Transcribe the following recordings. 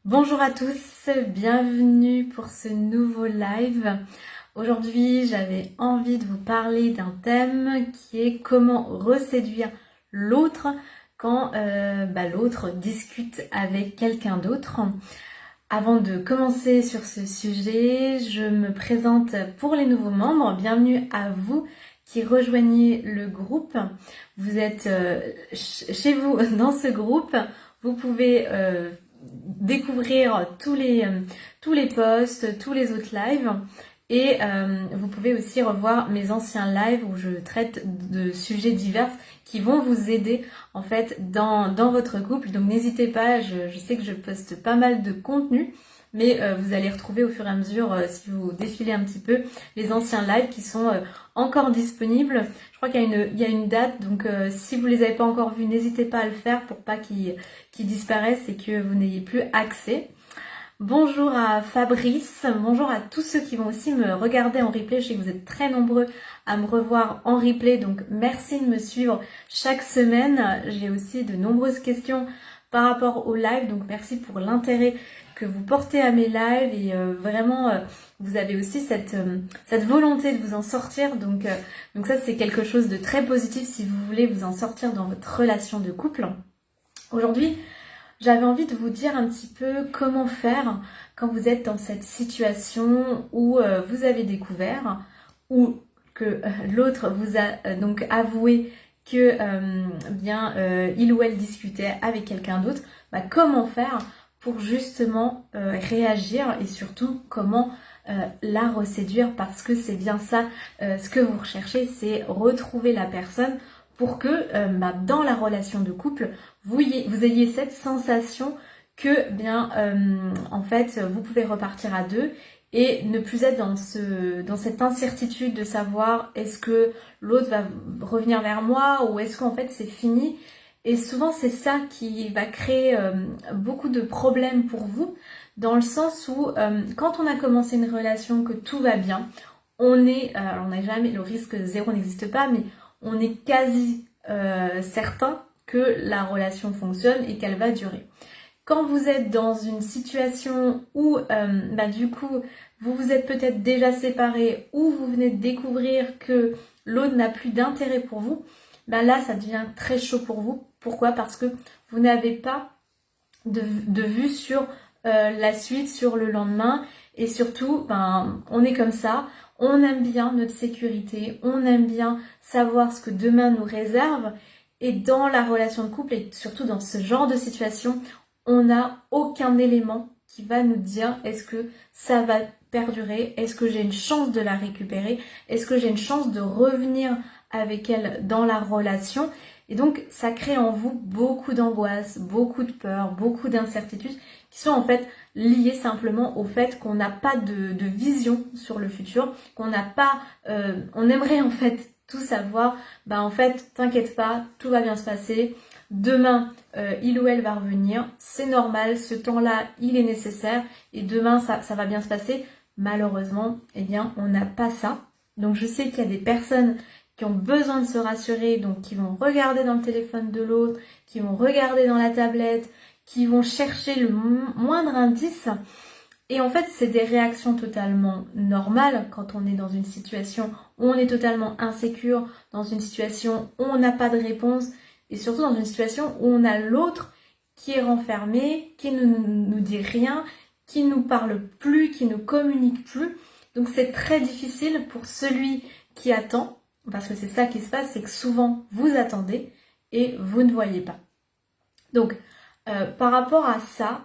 Bonjour à tous, bienvenue pour ce nouveau live. Aujourd'hui, j'avais envie de vous parler d'un thème qui est comment reséduire l'autre quand l'autre discute avec quelqu'un d'autre. Avant de commencer sur ce sujet, je me présente pour les nouveaux membres. Bienvenue à vous qui rejoignez le groupe. Vous êtes chez vous dans ce groupe. Vous pouvez découvrir tous les posts, tous les autres lives. Et vous pouvez aussi revoir mes anciens lives où je traite de sujets divers qui vont vous aider en fait dans votre couple. Donc n'hésitez pas, je sais que je poste pas mal de contenu, mais vous allez retrouver au fur et à mesure, si vous défilez un petit peu, les anciens lives qui sont encore disponibles. Je crois qu'il y a une date, donc si vous les avez pas encore vus, n'hésitez pas à le faire pour pas qu'ils disparaissent et que vous n'ayez plus accès. Bonjour à Fabrice, bonjour à tous ceux qui vont aussi me regarder en replay. Je sais que vous êtes très nombreux à me revoir en replay, donc merci de me suivre chaque semaine. J'ai aussi de nombreuses questions par rapport au live, donc merci pour l'intérêt que vous portez à mes lives et vraiment vous avez aussi cette volonté de vous en sortir, donc ça c'est quelque chose de très positif si vous voulez vous en sortir dans votre relation de couple. Aujourd'hui, j'avais envie de vous dire un petit peu comment faire quand vous êtes dans cette situation où vous avez découvert ou que l'autre vous a donc avoué que il ou elle discutait avec quelqu'un d'autre. Comment faire pour justement réagir et surtout comment la reséduire, parce que c'est bien ça ce que vous recherchez, c'est retrouver la personne pour que dans la relation de couple, vous ayez cette sensation que en fait vous pouvez repartir à deux et ne plus être dans cette incertitude de savoir est-ce que l'autre va revenir vers moi ou est-ce qu'en fait c'est fini. Et souvent c'est ça qui va créer beaucoup de problèmes pour vous, dans le sens où quand on a commencé une relation, que tout va bien, on n'a jamais, le risque zéro n'existe pas, mais on est quasi certain que la relation fonctionne et qu'elle va durer. Quand vous êtes dans une situation où du coup vous vous êtes peut-être déjà séparés ou vous venez de découvrir que l'autre n'a plus d'intérêt pour vous, là ça devient très chaud pour vous. Pourquoi ? Parce que vous n'avez pas de vue sur la suite, sur le lendemain, et surtout on est comme ça. On aime bien notre sécurité, on aime bien savoir ce que demain nous réserve. Et dans la relation de couple, et surtout dans ce genre de situation, on n'a aucun élément qui va nous dire est-ce que ça va perdurer, est-ce que j'ai une chance de la récupérer, est-ce que j'ai une chance de revenir avec elle dans la relation. Et donc ça crée en vous beaucoup d'angoisse, beaucoup de peur, beaucoup d'incertitudes qui sont en fait liées simplement au fait qu'on n'a pas de vision sur le futur, qu'on n'a pas, on aimerait en fait tout savoir. En fait t'inquiète pas, tout va bien se passer, demain il ou elle va revenir, c'est normal, ce temps-là il est nécessaire et demain ça va bien se passer. Malheureusement, on n'a pas ça. Donc je sais qu'il y a des personnes qui ont besoin de se rassurer, donc qui vont regarder dans le téléphone de l'autre, qui vont regarder dans la tablette, qui vont chercher le moindre indice. Et en fait, c'est des réactions totalement normales quand on est dans une situation où on est totalement insécure, dans une situation où on n'a pas de réponse, et surtout dans une situation où on a l'autre qui est renfermé, qui ne nous dit rien, qui ne nous parle plus, qui ne communique plus. Donc c'est très difficile pour celui qui attend, parce que c'est ça qui se passe, c'est que souvent vous attendez et vous ne voyez pas. Donc par rapport à ça,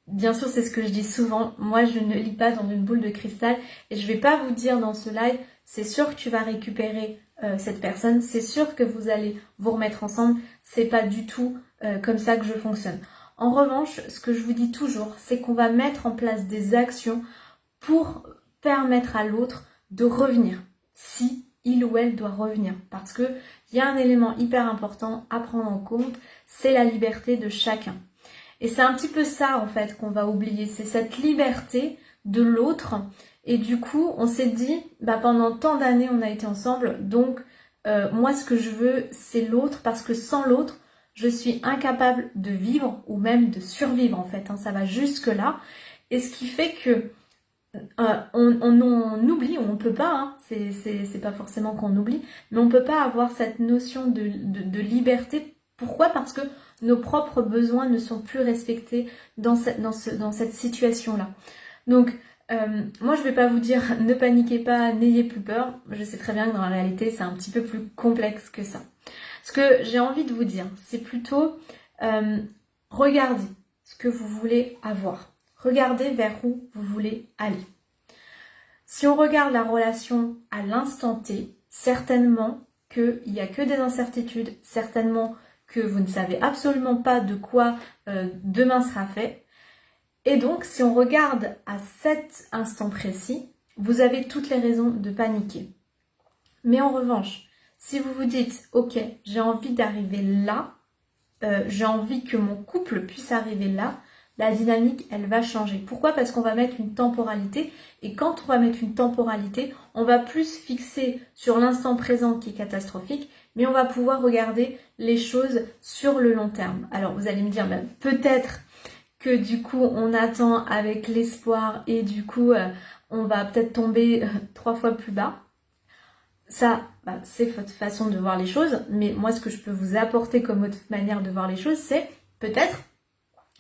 bien sûr c'est ce que je dis souvent, moi je ne lis pas dans une boule de cristal et je vais pas vous dire dans ce live c'est sûr que tu vas récupérer cette personne, c'est sûr que vous allez vous remettre ensemble, c'est pas du tout comme ça que je fonctionne. En revanche, ce que je vous dis toujours, c'est qu'on va mettre en place des actions pour permettre à l'autre de revenir, si il ou elle doit revenir. Parce que il y a un élément hyper important à prendre en compte, c'est la liberté de chacun. Et c'est un petit peu ça en fait qu'on va oublier, c'est cette liberté de l'autre. Et du coup, on s'est dit, pendant tant d'années on a été ensemble, donc moi ce que je veux c'est l'autre, parce que sans l'autre, je suis incapable de vivre ou même de survivre en fait, hein, ça va jusque là. Et ce qui fait que on oublie, on peut pas, hein, c'est pas forcément qu'on oublie, mais on peut pas avoir cette notion de liberté. Pourquoi? Parce que nos propres besoins ne sont plus respectés dans cette situation-là. Donc, moi je vais pas vous dire ne paniquez pas, n'ayez plus peur. Je sais très bien que dans la réalité c'est un petit peu plus complexe que ça. Ce que j'ai envie de vous dire, c'est plutôt regardez ce que vous voulez avoir. Regardez vers où vous voulez aller. Si on regarde la relation à l'instant T, certainement qu'il n'y a que des incertitudes, certainement que vous ne savez absolument pas de quoi demain sera fait. Et donc, si on regarde à cet instant précis, vous avez toutes les raisons de paniquer. Mais en revanche, si vous vous dites, ok, j'ai envie d'arriver là, j'ai envie que mon couple puisse arriver là, la dynamique, elle va changer. Pourquoi? Parce qu'on va mettre une temporalité. Et quand on va mettre une temporalité, on va plus fixer sur l'instant présent qui est catastrophique, mais on va pouvoir regarder les choses sur le long terme. Alors, vous allez me dire, ben, peut-être que du coup, on attend avec l'espoir et du coup, on va peut-être tomber 3 fois plus bas. Ça, c'est votre façon de voir les choses, mais moi, ce que je peux vous apporter comme autre manière de voir les choses, c'est peut-être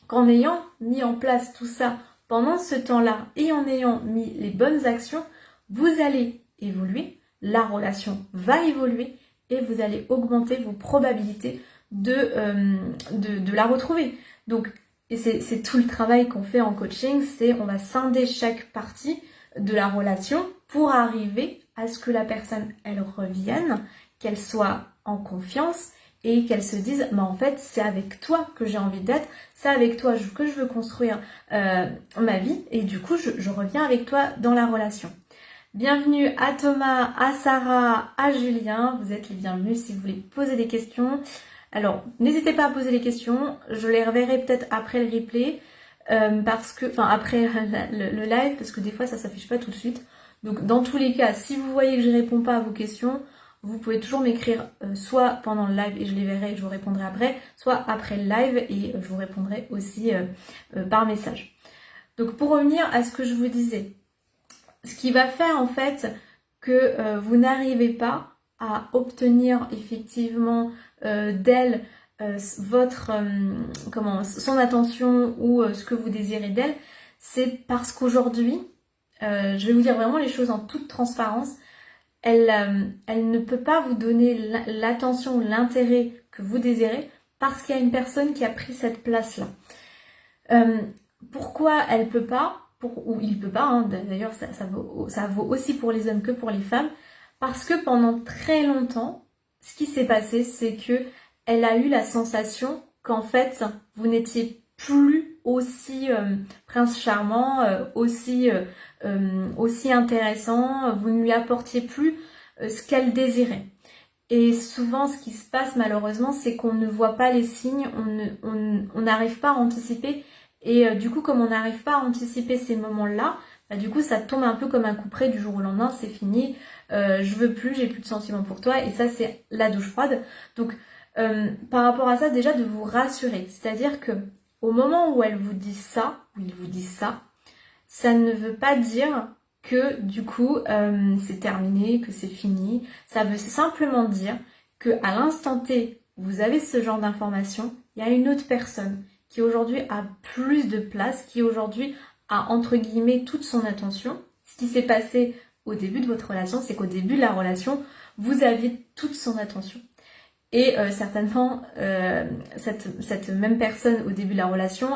qu'en ayant mis en place tout ça pendant ce temps-là et en ayant mis les bonnes actions, vous allez évoluer, la relation va évoluer et vous allez augmenter vos probabilités de la retrouver. Donc, et c'est tout le travail qu'on fait en coaching, c'est on va scinder chaque partie de la relation pour arriver à ce que la personne, elle revienne, qu'elle soit en confiance et qu'elle se dise, mais en fait, c'est avec toi que j'ai envie d'être, c'est avec toi que je veux construire ma vie et du coup, je reviens avec toi dans la relation. Bienvenue à Thomas, à Sarah, à Julien, vous êtes les bienvenus si vous voulez poser des questions. Alors, n'hésitez pas à poser les questions, je les reverrai peut-être après le replay, après le live, parce que des fois ça s'affiche pas tout de suite. Donc dans tous les cas, si vous voyez que je réponds pas à vos questions, vous pouvez toujours m'écrire soit pendant le live et je les verrai et je vous répondrai après, soit après le live et je vous répondrai aussi par message. Donc pour revenir à ce que je vous disais, ce qui va faire en fait que vous n'arrivez pas à obtenir effectivement d'elle son attention ou ce que vous désirez d'elle, c'est parce qu'aujourd'hui, je vais vous dire vraiment les choses en toute transparence, elle ne peut pas vous donner l'attention ou l'intérêt que vous désirez parce qu'il y a une personne qui a pris cette place-là. Pourquoi elle peut pas, ou il peut pas, hein, d'ailleurs ça vaut aussi pour les hommes que pour les femmes, parce que pendant très longtemps, ce qui s'est passé, c'est que elle a eu la sensation qu'en fait, vous n'étiez plus aussi prince charmant, aussi intéressant, vous ne lui apportiez plus ce qu'elle désirait. Et souvent, ce qui se passe malheureusement, c'est qu'on ne voit pas les signes, on n'arrive pas à anticiper. Et du coup, comme on n'arrive pas à anticiper ces moments-là, du coup, ça tombe un peu comme un coup près du jour au lendemain, c'est fini, je veux plus, j'ai plus de sentiments pour toi, et ça, c'est la douche froide. Donc, par rapport à ça, déjà de vous rassurer, c'est-à-dire que au moment où elle vous dit ça, où il vous dit ça, ça ne veut pas dire que du coup c'est terminé, que c'est fini. Ça veut simplement dire que à l'instant T, vous avez ce genre d'information, il y a une autre personne qui aujourd'hui a plus de place, qui aujourd'hui a entre guillemets toute son attention. Ce qui s'est passé au début de votre relation, c'est qu'au début de la relation, vous aviez toute son attention. Et certainement, cette même personne au début de la relation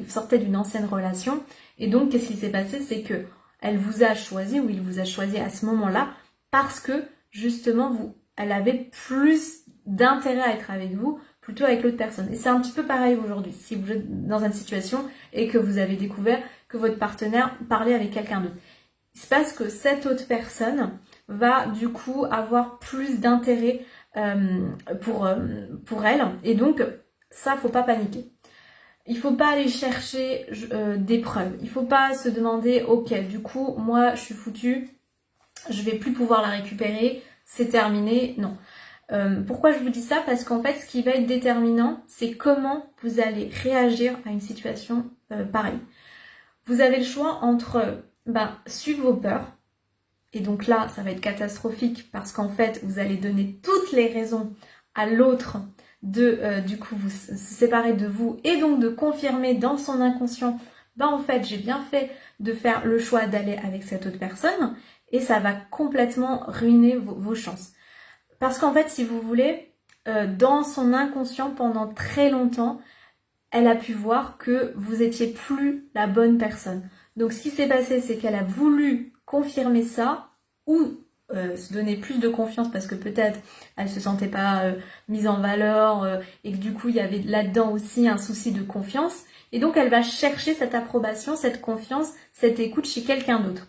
sortait d'une ancienne relation. Et donc, qu'est-ce qui s'est passé? C'est que elle vous a choisi, ou il vous a choisi à ce moment-là, parce que justement, elle avait plus d'intérêt à être avec vous, plutôt avec l'autre personne. Et c'est un petit peu pareil aujourd'hui. Si vous êtes dans une situation et que vous avez découvert que votre partenaire parlait avec quelqu'un d'autre. Il se passe que cette autre personne va du coup avoir plus d'intérêt pour elle. Et donc, ça, faut pas paniquer. Il faut pas aller chercher des preuves. Il faut pas se demander, ok, du coup, moi, je suis foutue, je vais plus pouvoir la récupérer, c'est terminé. Non. Pourquoi je vous dis ça? Parce qu'en fait, ce qui va être déterminant, c'est comment vous allez réagir à une situation pareille. Vous avez le choix entre suivre vos peurs, et donc là, ça va être catastrophique parce qu'en fait, vous allez donner toutes les raisons à l'autre de, du coup, vous se séparer de vous et donc de confirmer dans son inconscient, en fait, j'ai bien fait de faire le choix d'aller avec cette autre personne et ça va complètement ruiner vos chances. Parce qu'en fait, si vous voulez, dans son inconscient, pendant très longtemps, elle a pu voir que vous étiez plus la bonne personne. Donc ce qui s'est passé, c'est qu'elle a voulu confirmer ça ou se donner plus de confiance parce que peut-être elle se sentait pas mise en valeur et que du coup il y avait là-dedans aussi un souci de confiance. Et donc elle va chercher cette approbation, cette confiance, cette écoute chez quelqu'un d'autre.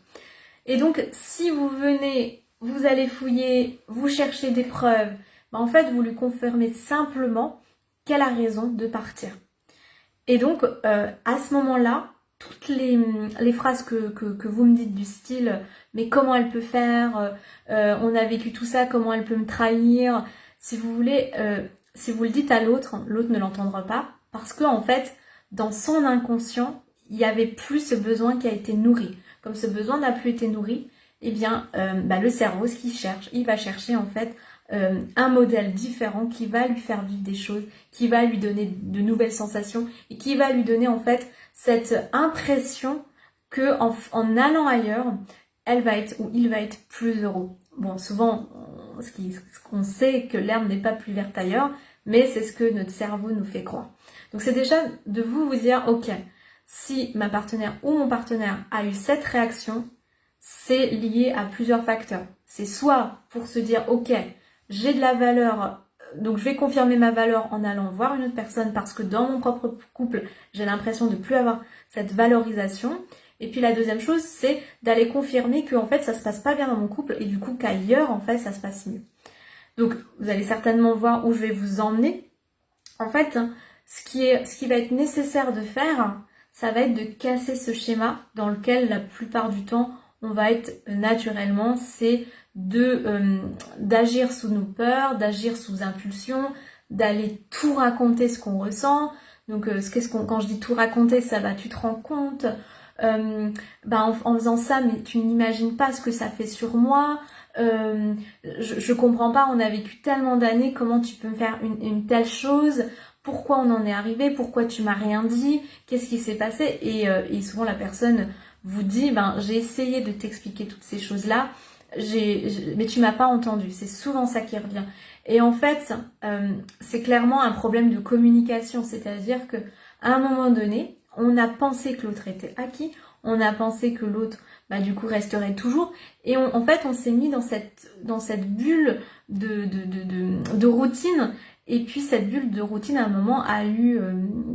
Et donc si vous venez, vous allez fouiller, vous cherchez des preuves, en fait vous lui confirmez simplement qu'elle a raison de partir. Et donc, à ce moment-là, toutes les phrases que vous me dites du style « mais comment elle peut faire on a vécu tout ça, comment elle peut me trahir ?» Si vous voulez, si vous le dites à l'autre, l'autre ne l'entendra pas parce que en fait, dans son inconscient, il n'y avait plus ce besoin qui a été nourri. Comme ce besoin n'a plus été nourri, eh bien, le cerveau, ce qu'il cherche, il va chercher en fait un modèle différent qui va lui faire vivre des choses, qui va lui donner de nouvelles sensations et qui va lui donner en fait cette impression que en allant ailleurs, elle va être ou il va être plus heureux. Bon, souvent, ce qu'on sait que l'herbe n'est pas plus verte ailleurs, mais c'est ce que notre cerveau nous fait croire. Donc c'est déjà de vous dire, ok, si ma partenaire ou mon partenaire a eu cette réaction, c'est lié à plusieurs facteurs. C'est soit pour se dire, ok, j'ai de la valeur, donc je vais confirmer ma valeur en allant voir une autre personne parce que dans mon propre couple, j'ai l'impression de plus avoir cette valorisation. Et puis la deuxième chose, c'est d'aller confirmer que en fait ça se passe pas bien dans mon couple et du coup qu'ailleurs en fait ça se passe mieux. Donc vous allez certainement voir où je vais vous emmener. En fait, ce qui va être nécessaire de faire, ça va être de casser ce schéma dans lequel la plupart du temps on va être naturellement, c'est d'agir sous nos peurs, d'agir sous impulsion, d'aller tout raconter ce qu'on ressent. Donc quand je dis tout raconter, ça va, tu te rends compte en faisant ça, mais tu n'imagines pas ce que ça fait sur moi. Je comprends pas, on a vécu tellement d'années, comment tu peux me faire une telle chose? Pourquoi on en est arrivé? Pourquoi tu m'as rien dit? Qu'est-ce qui s'est passé? Et souvent la personne vous dit, j'ai essayé de t'expliquer toutes ces choses-là, mais tu m'as pas entendu. C'est souvent ça qui revient. Et en fait, c'est clairement un problème de communication, c'est-à-dire que à un moment donné, on a pensé que l'autre était acquis, on a pensé que l'autre, du coup, resterait toujours, et en fait, on s'est mis dans cette bulle de routine. Et puis cette bulle de routine à un moment a eu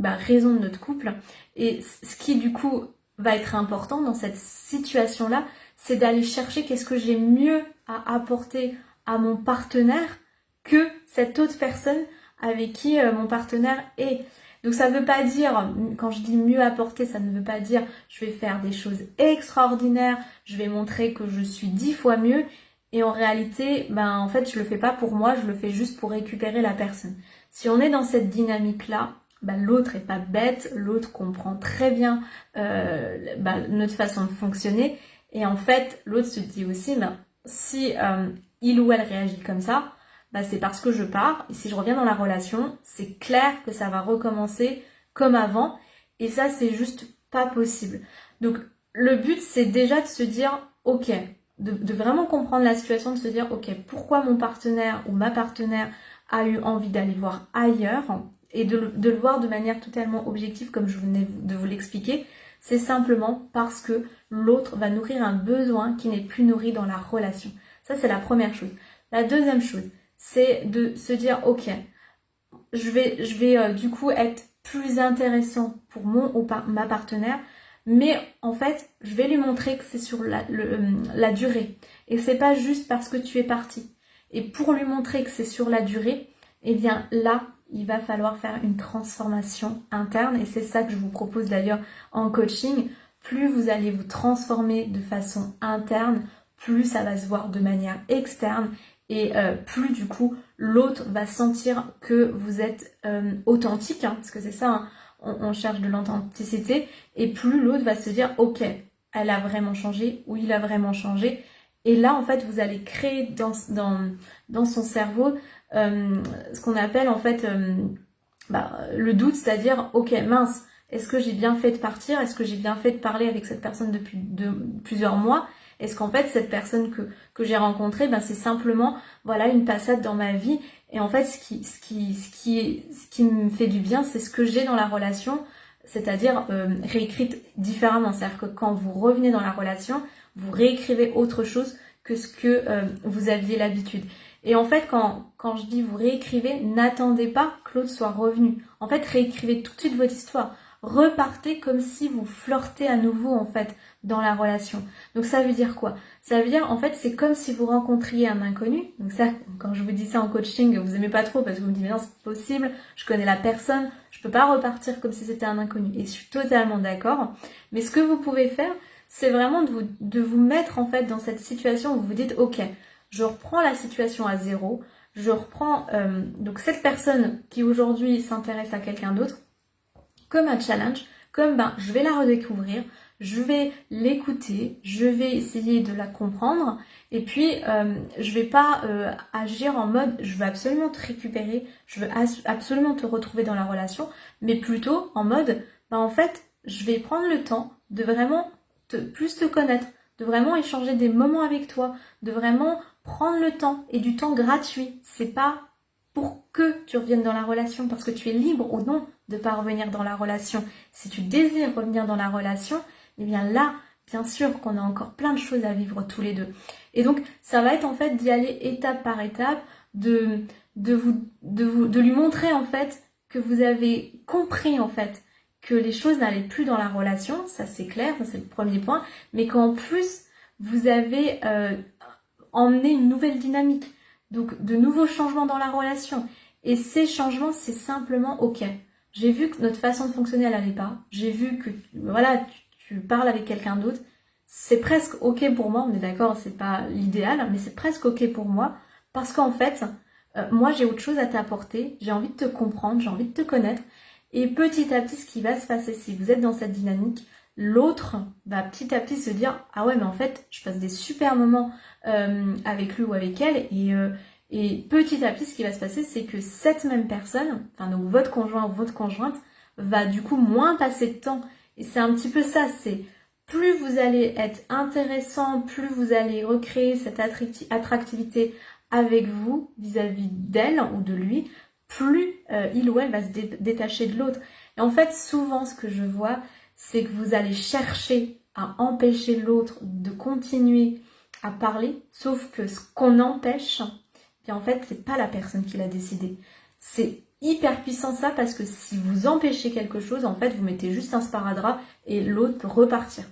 raison de notre couple. Et ce qui du coup va être important dans cette situation-là, c'est d'aller chercher qu'est-ce que j'ai mieux à apporter à mon partenaire que cette autre personne avec qui mon partenaire est. Donc ça ne veut pas dire, quand je dis mieux apporter, ça ne veut pas dire je vais faire des choses extraordinaires, je vais montrer que je suis 10 fois mieux. Et en réalité, en fait, je le fais pas pour moi, je le fais juste pour récupérer la personne. Si on est dans cette dynamique-là, l'autre est pas bête, l'autre comprend très bien notre façon de fonctionner. Et en fait, l'autre se dit aussi, si il ou elle réagit comme ça, c'est parce que je pars. Et si je reviens dans la relation, c'est clair que ça va recommencer comme avant. Et ça, c'est juste pas possible. Donc, le but, c'est déjà de se dire, ok, de vraiment comprendre la situation, de se dire, ok, pourquoi mon partenaire ou ma partenaire a eu envie d'aller voir ailleurs et de le voir de manière totalement objective comme je venais de vous l'expliquer. C'est simplement parce que l'autre va nourrir un besoin qui n'est plus nourri dans la relation. Ça, c'est la première chose. La deuxième chose, c'est de se dire, ok, je vais du coup être plus intéressant pour mon ou ma partenaire, mais en fait, je vais lui montrer que c'est sur la durée. Et c'est pas juste parce que tu es parti. Et pour lui montrer que c'est sur la durée, eh bien là, il va falloir faire une transformation interne. Et c'est ça que je vous propose d'ailleurs en coaching. Plus vous allez vous transformer de façon interne, plus ça va se voir de manière externe. et plus du coup l'autre va sentir que vous êtes authentique, hein, parce que c'est ça, hein, on cherche de l'authenticité, et plus l'autre va se dire ok, elle a vraiment changé ou il a vraiment changé. Et là, en fait, vous allez créer dans son cerveau ce qu'on appelle en fait le doute, c'est-à-dire ok, mince, est-ce que j'ai bien fait de partir? Est-ce que j'ai bien fait de parler avec cette personne depuis plusieurs mois? Est-ce qu'en fait, cette personne que j'ai rencontrée, c'est simplement voilà une passade dans ma vie? Et en fait, ce qui me fait du bien, c'est ce que j'ai dans la relation, c'est-à-dire réécrite différemment. C'est-à-dire que quand vous revenez dans la relation, vous réécrivez autre chose que ce que vous aviez l'habitude. Et en fait, quand je dis vous réécrivez, n'attendez pas que l'autre soit revenu. En fait, réécrivez tout de suite votre histoire. Repartez comme si vous flirtez à nouveau, en fait, dans la relation. Donc ça veut dire quoi? Ça veut dire, en fait, c'est comme si vous rencontriez un inconnu. Donc ça, quand je vous dis ça en coaching, vous aimez pas trop parce que vous me dites, mais non, c'est pas possible, je connais la personne, je peux pas repartir comme si c'était un inconnu. Et je suis totalement d'accord. Mais ce que vous pouvez faire, c'est vraiment de vous mettre, en fait, dans cette situation où vous vous dites, ok, je reprends la situation à zéro, je reprends donc cette personne qui aujourd'hui s'intéresse à quelqu'un d'autre comme un challenge, comme je vais la redécouvrir, je vais l'écouter, je vais essayer de la comprendre et puis je vais pas agir en mode je veux absolument te récupérer, je veux absolument te retrouver dans la relation, mais plutôt en mode en fait je vais prendre le temps de vraiment plus te connaître, de vraiment échanger des moments avec toi, de vraiment prendre le temps et du temps gratuit. C'est pas pour que tu reviennes dans la relation, parce que tu es libre ou non de pas revenir dans la relation. Si tu désires revenir dans la relation, eh bien là, bien sûr qu'on a encore plein de choses à vivre tous les deux. Et donc, ça va être en fait d'y aller étape par étape, de lui montrer en fait que vous avez compris en fait que les choses n'allaient plus dans la relation, ça c'est clair, ça c'est le premier point, mais qu'en plus, vous avez emmené une nouvelle dynamique, donc de nouveaux changements dans la relation. Et ces changements, c'est simplement ok. J'ai vu que notre façon de fonctionner, elle n'allait pas. J'ai vu que voilà, tu parles avec quelqu'un d'autre. C'est presque ok pour moi, on est d'accord, c'est pas l'idéal, mais c'est presque ok pour moi, parce qu'en fait, moi j'ai autre chose à t'apporter, j'ai envie de te comprendre, j'ai envie de te connaître, et petit à petit, ce qui va se passer, si vous êtes dans cette dynamique, l'autre va petit à petit se dire ah ouais mais en fait je passe des super moments avec lui ou avec elle et petit à petit ce qui va se passer c'est que cette même personne, enfin donc votre conjoint ou votre conjointe va du coup moins passer de temps et c'est un petit peu ça, c'est plus vous allez être intéressant, plus vous allez recréer cette attractivité avec vous vis-à-vis d'elle ou de lui, plus il ou elle va se détacher de l'autre. Et en fait souvent ce que je vois c'est que vous allez chercher à empêcher l'autre de continuer à parler, sauf que ce qu'on empêche, bien en fait, c'est pas la personne qui l'a décidé. C'est hyper puissant ça parce que si vous empêchez quelque chose, en fait, vous mettez juste un sparadrap et l'autre peut repartir.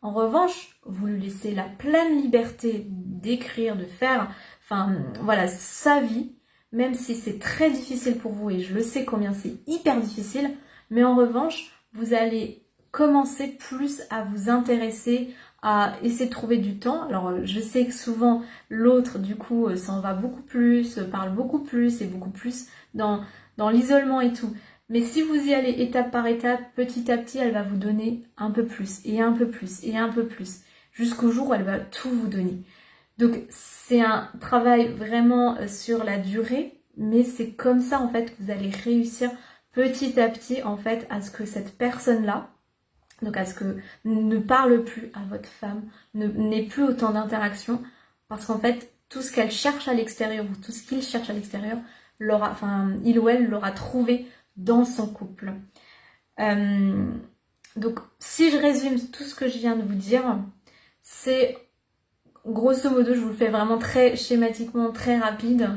En revanche, vous lui laissez la pleine liberté d'écrire, de faire, enfin voilà, sa vie, même si c'est très difficile pour vous et je le sais combien c'est hyper difficile, mais en revanche, vous allez commencez plus à vous intéresser, à essayer de trouver du temps. Alors je sais que souvent l'autre du coup s'en va beaucoup plus, parle beaucoup plus et beaucoup plus dans l'isolement et tout. Mais si vous y allez étape par étape, petit à petit, elle va vous donner un peu plus et un peu plus et un peu plus, jusqu'au jour où elle va tout vous donner. Donc c'est un travail vraiment sur la durée, mais c'est comme ça en fait que vous allez réussir petit à petit en fait à ce que cette personne-là, donc à ce que ne parle plus à votre femme, n'ait plus autant d'interactions, parce qu'en fait, tout ce qu'elle cherche à l'extérieur, ou tout ce qu'il cherche à l'extérieur, il ou elle l'aura trouvé dans son couple. Donc, si je résume tout ce que je viens de vous dire, c'est, grosso modo, je vous le fais vraiment très schématiquement, très rapide.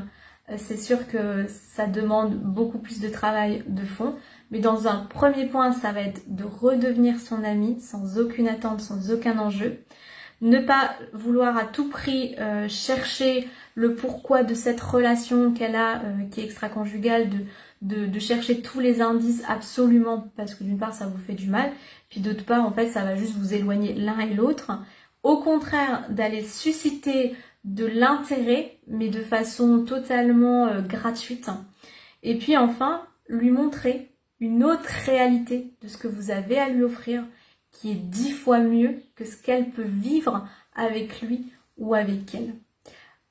C'est sûr que ça demande beaucoup plus de travail de fond. Mais dans un premier point, ça va être de redevenir son ami sans aucune attente, sans aucun enjeu. Ne pas vouloir à tout prix chercher le pourquoi de cette relation qu'elle a, qui est extra-conjugale, de chercher tous les indices absolument, parce que d'une part, ça vous fait du mal, puis d'autre part, en fait, ça va juste vous éloigner l'un et l'autre. Au contraire, d'aller susciter de l'intérêt, mais de façon totalement gratuite. Et puis enfin, lui montrer une autre réalité de ce que vous avez à lui offrir, qui est 10 fois mieux que ce qu'elle peut vivre avec lui ou avec elle.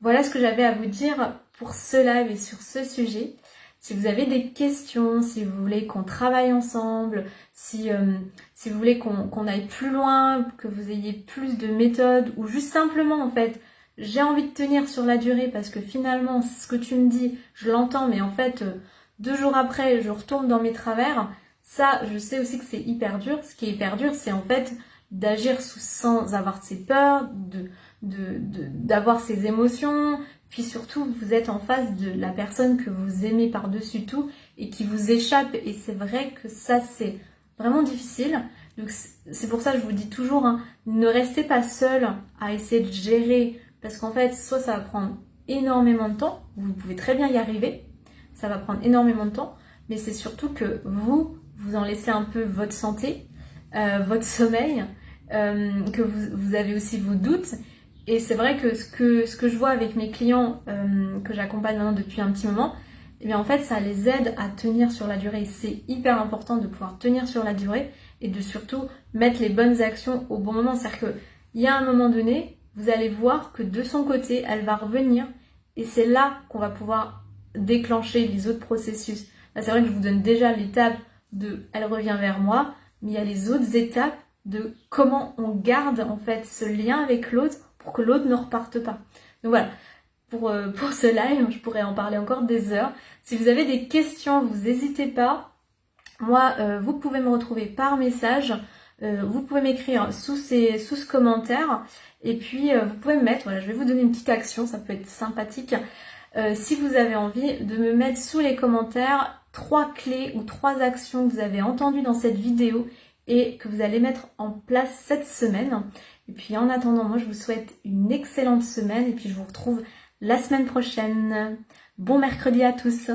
Voilà ce que j'avais à vous dire pour ce live et sur ce sujet. Si vous avez des questions, si vous voulez qu'on travaille ensemble, si vous voulez qu'on aille plus loin, que vous ayez plus de méthodes, ou juste simplement en fait, j'ai envie de tenir sur la durée parce que finalement ce que tu me dis, je l'entends, mais en fait 2 jours après je retombe dans mes travers. Ça, je sais aussi que c'est hyper dur. Ce qui est hyper dur, c'est en fait d'agir sans avoir ses peurs, d'avoir ses émotions. Puis surtout, vous êtes en face de la personne que vous aimez par-dessus tout et qui vous échappe. Et c'est vrai que ça, c'est vraiment difficile. Donc c'est pour ça que je vous dis toujours, hein, ne restez pas seul à essayer de gérer. Parce qu'en fait, soit ça va prendre énormément de temps, vous pouvez très bien y arriver, ça va prendre énormément de temps, mais c'est surtout que vous en laissez un peu votre santé, votre sommeil, que vous avez aussi vos doutes. Et c'est vrai que ce que je vois avec mes clients que j'accompagne maintenant depuis un petit moment, eh bien en fait ça les aide à tenir sur la durée. C'est hyper important de pouvoir tenir sur la durée et de surtout mettre les bonnes actions au bon moment. C'est-à-dire qu'il y a un moment donné, vous allez voir que de son côté, elle va revenir et c'est là qu'on va pouvoir déclencher les autres processus. Là, c'est vrai que je vous donne déjà l'étape de elle revient vers moi, mais il y a les autres étapes de comment on garde en fait ce lien avec l'autre pour que l'autre ne reparte pas. Donc voilà, pour ce live, je pourrais en parler encore des heures. Si vous avez des questions, vous n'hésitez pas. Moi, vous pouvez me retrouver par message. Vous pouvez m'écrire sous ce commentaire. Et puis, vous pouvez me mettre, voilà, je vais vous donner une petite action, ça peut être sympathique. Si vous avez envie de me mettre sous les commentaires 3 clés ou 3 actions que vous avez entendues dans cette vidéo et que vous allez mettre en place cette semaine. Et puis en attendant, moi je vous souhaite une excellente semaine et puis je vous retrouve la semaine prochaine. Bon mercredi à tous!